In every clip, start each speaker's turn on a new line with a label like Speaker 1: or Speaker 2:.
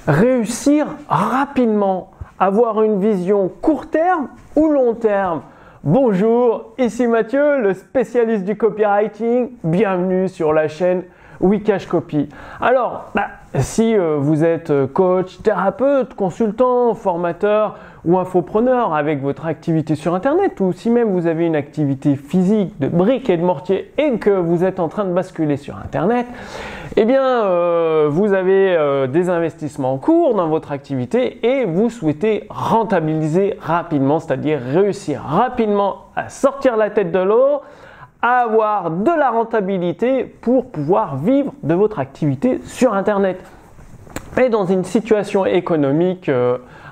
Speaker 1: réussir rapidement, avoir une vision court terme ou long terme. Bonjour, ici Mathieu, le spécialiste du copywriting. Bienvenue sur la chaîne Wikash Copy. Alors, si vous êtes coach, thérapeute, consultant, formateur ou infopreneur avec votre activité sur Internet, ou si même vous avez une activité physique de briques et de mortier et que vous êtes en train de basculer sur Internet, eh bien, vous avez des investissements en cours dans votre activité et vous souhaitez rentabiliser rapidement, c'est-à-dire réussir rapidement à sortir la tête de l'eau, à avoir de la rentabilité pour pouvoir vivre de votre activité sur Internet. Et dans une situation économique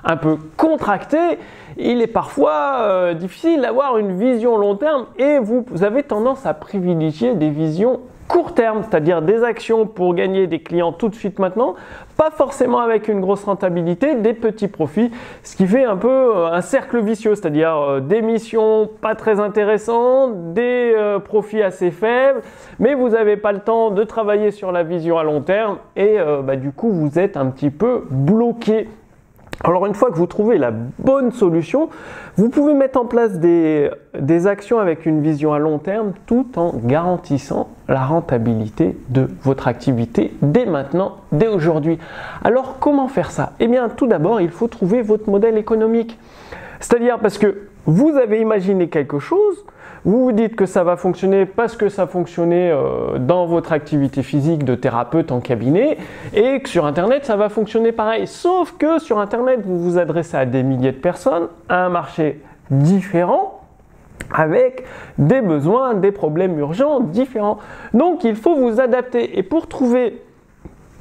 Speaker 1: un peu contractée, il est parfois difficile d'avoir une vision long terme et vous avez tendance à privilégier des visions court terme, c'est-à-dire des actions pour gagner des clients tout de suite maintenant, pas forcément avec une grosse rentabilité, des petits profits, ce qui fait un peu un cercle vicieux, c'est-à-dire des missions pas très intéressantes, des profits assez faibles, mais vous n'avez pas le temps de travailler sur la vision à long terme et du coup vous êtes un petit peu bloqué. Alors une fois que vous trouvez la bonne solution, vous pouvez mettre en place des actions avec une vision à long terme tout en garantissant la rentabilité de votre activité dès maintenant, dès aujourd'hui. Alors comment faire ça? Eh bien tout d'abord, il faut trouver votre modèle économique. C'est-à-dire parce que vous avez imaginé quelque chose, vous vous dites que ça va fonctionner parce que ça fonctionnait dans votre activité physique de thérapeute en cabinet et que sur Internet, ça va fonctionner pareil. Sauf que sur Internet, vous vous adressez à des milliers de personnes, à un marché différent, avec des besoins, des problèmes urgents différents. Donc, il faut vous adapter. Et pour trouver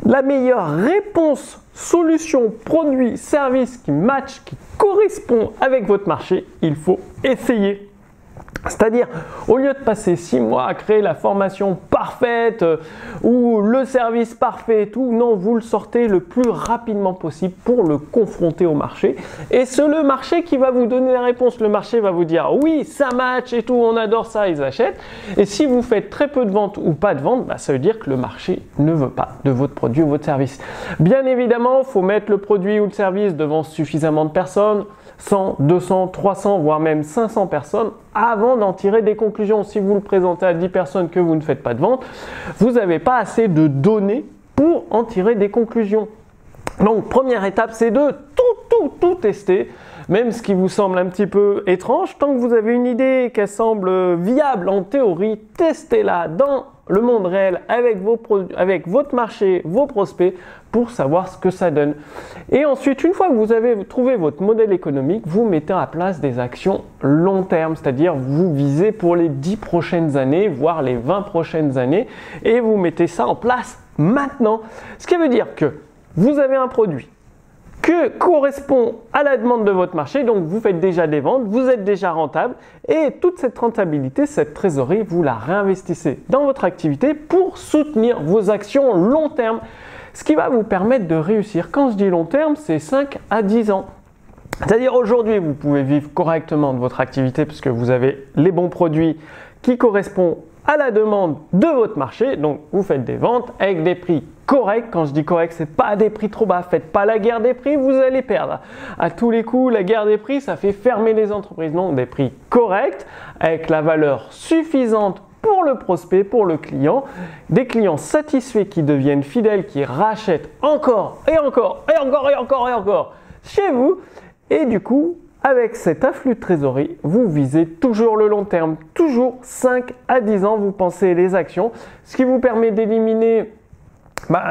Speaker 1: la meilleure réponse, solution, produit, service qui match, qui correspond avec votre marché, il faut essayer. C'est-à-dire, au lieu de passer 6 mois à créer la formation parfaite ou le service parfait et tout, non, vous le sortez le plus rapidement possible pour le confronter au marché. Et c'est le marché qui va vous donner la réponse. Le marché va vous dire oui, ça match et tout, on adore ça, ils achètent. Et si vous faites très peu de ventes ou pas de ventes, ça veut dire que le marché ne veut pas de votre produit ou votre service. Bien évidemment, il faut mettre le produit ou le service devant suffisamment de personnes, 100, 200, 300, voire même 500 personnes avant d'en tirer des conclusions. Si vous le présentez à 10 personnes que vous ne faites pas de vente, vous n'avez pas assez de données pour en tirer des conclusions. Donc, première étape, c'est de tout tester, même ce qui vous semble un petit peu étrange. Tant que vous avez une idée qu'elle semble viable en théorie, testez-la dans le monde réel avec votre marché, vos prospects pour savoir ce que ça donne. Et ensuite, une fois que vous avez trouvé votre modèle économique, vous mettez en place des actions long terme, c'est-à-dire vous visez pour les 10 prochaines années, voire les 20 prochaines années, et vous mettez ça en place maintenant. Ce qui veut dire que vous avez un produit qui correspond à la demande de votre marché, donc vous faites déjà des ventes, vous êtes déjà rentable et toute cette rentabilité, cette trésorerie, vous la réinvestissez dans votre activité pour soutenir vos actions long terme, ce qui va vous permettre de réussir. Quand je dis long terme, c'est 5 à 10 ans. C'est-à-dire aujourd'hui, vous pouvez vivre correctement de votre activité puisque vous avez les bons produits qui correspondent à la demande de votre marché, donc vous faites des ventes avec des prix corrects. Quand je dis correct, c'est pas des prix trop bas. Faites pas la guerre des prix, vous allez perdre. À tous les coups, la guerre des prix, ça fait fermer les entreprises. Non, des prix corrects avec la valeur suffisante pour le prospect, pour le client, des clients satisfaits qui deviennent fidèles, qui rachètent encore et encore et encore et encore et encore chez vous. Et du coup, avec cet afflux de trésorerie, vous visez toujours le long terme, toujours 5 à 10 ans, vous pensez les actions, ce qui vous permet d'éliminer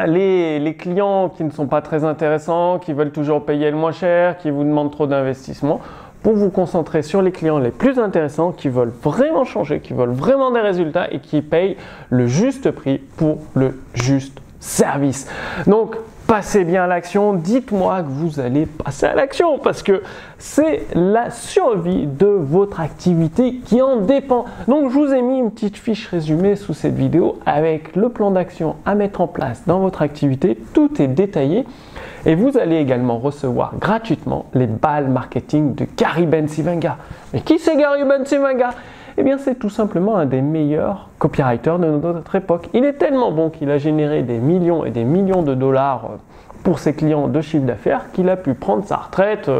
Speaker 1: les clients qui ne sont pas très intéressants, qui veulent toujours payer le moins cher, qui vous demandent trop d'investissement, pour vous concentrer sur les clients les plus intéressants, qui veulent vraiment changer, qui veulent vraiment des résultats et qui payent le juste prix pour le juste service. Donc, passez bien à l'action, dites-moi que vous allez passer à l'action parce que c'est la survie de votre activité qui en dépend. Donc je vous ai mis une petite fiche résumée sous cette vidéo avec le plan d'action à mettre en place dans votre activité. Tout est détaillé et vous allez également recevoir gratuitement les balles marketing de Gary Bencivenga. Mais qui c'est Gary Bencivenga ? Eh bien, c'est tout simplement un des meilleurs copywriters de notre époque. Il est tellement bon qu'il a généré des millions et des millions de dollars pour ses clients de chiffre d'affaires qu'il a pu prendre sa retraite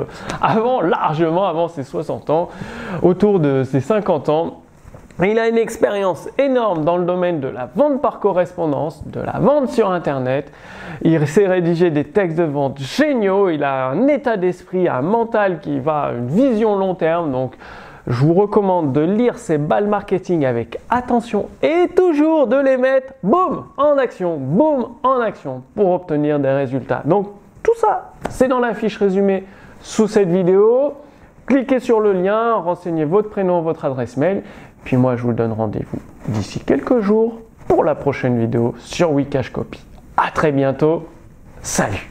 Speaker 1: largement avant ses 60 ans, autour de ses 50 ans. Il a une expérience énorme dans le domaine de la vente par correspondance, de la vente sur Internet. Il sait rédiger des textes de vente géniaux. Il a un état d'esprit, un mental qui va à une vision long terme. Donc, je vous recommande de lire ces balles marketing avec attention et toujours de les mettre, boum, en action pour obtenir des résultats. Donc, tout ça, c'est dans la fiche résumée sous cette vidéo. Cliquez sur le lien, renseignez votre prénom, votre adresse mail. Puis moi, je vous donne rendez-vous d'ici quelques jours pour la prochaine vidéo sur Wikash Copy. À très bientôt. Salut!